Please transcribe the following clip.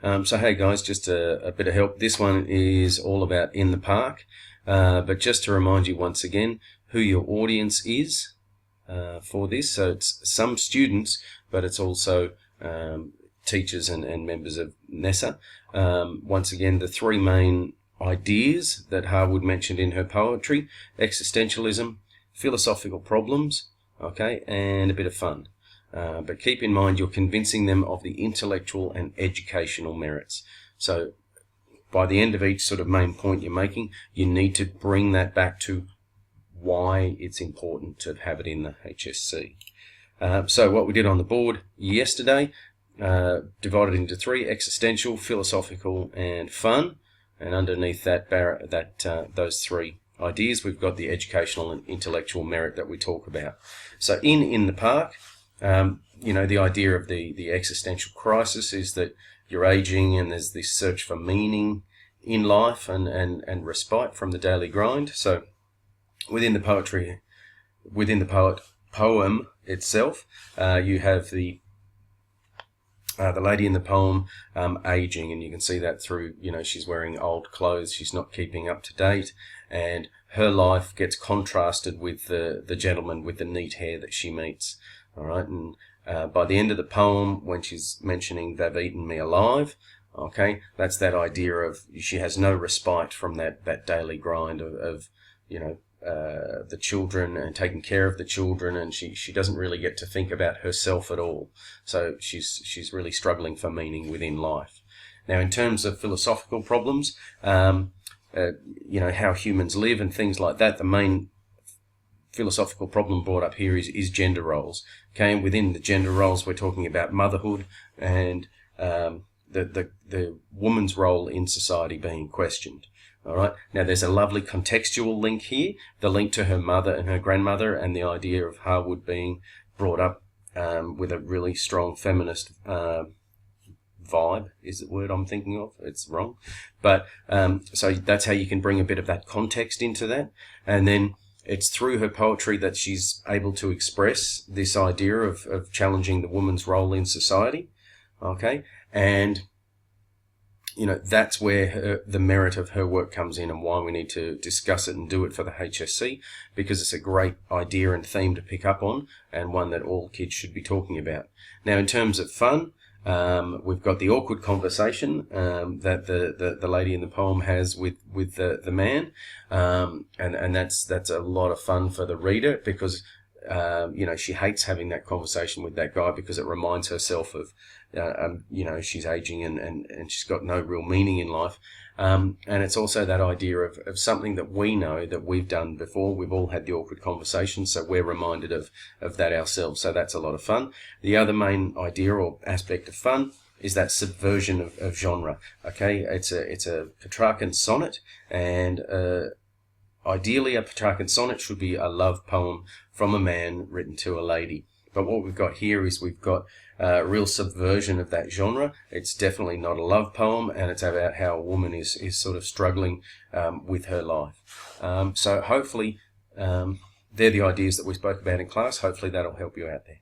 So hey guys, just a bit of help. This one is all about in the park, but just to remind you once again who your audience is for this. So it's some students, but it's also teachers and members of NESA. Once again, the three main ideas that Harwood mentioned in her poetry: existentialism, philosophical problems, okay, and a bit of fun. But keep in mind you're convincing them of the intellectual and educational merits. So by the end of each sort of main point you're making, you need to bring that back to why it's important to have it in the HSC. So what we did on the board yesterday, divided into three: existential, philosophical, and fun. And underneath that, those three ideas, we've got the educational and intellectual merit that we talk about. So in the park, the idea of the existential crisis is that you're aging and there's this search for meaning in life and respite from the daily grind. So within the poem itself, you have the lady in the poem aging, and you can see that through, she's wearing old clothes, she's not keeping up to date, and her life gets contrasted with the gentleman with the neat hair that she meets. All right, and by the end of the poem, when she's mentioning "they've eaten me alive," okay, that's that idea of she has no respite from that daily grind of the children and taking care of the children, and she doesn't really get to think about herself at all. So she's really struggling for meaning within life. Now, in terms of philosophical problems, how humans live and things like that, the main philosophical problem brought up here is gender roles. Okay, and within the gender roles, we're talking about motherhood and the woman's role in society being questioned. All right. Now, there's a lovely contextual link here, the link to her mother and her grandmother, and the idea of Harwood being brought up with a really strong feminist vibe is the word I'm thinking of. It's wrong. But so that's how you can bring a bit of that context into that. And then it's through her poetry that she's able to express this idea of challenging the woman's role in society. Okay. And that's where the merit of her work comes in, and why we need to discuss it and do it for the HSC, because it's a great idea and theme to pick up on, and one that all kids should be talking about. Now, in terms of fun, we've got the awkward conversation that the lady in the poem has with the man, and that's a lot of fun for the reader, because she hates having that conversation with that guy, because it reminds herself of she's aging and she's got no real meaning in life. And it's also that idea of something that we know that we've done before. We've all had the awkward conversation, so we're reminded of that ourselves. So that's a lot of fun. The other main idea or aspect of fun is that subversion of genre. Okay, it's a Petrarchan sonnet, and ideally a Petrarchan sonnet should be a love poem from a man written to a lady. But what we've got here is we've got a real subversion of that genre. It's definitely not a love poem, and it's about how a woman is sort of struggling with her life. So hopefully they're the ideas that we spoke about in class. Hopefully that'll help you out there.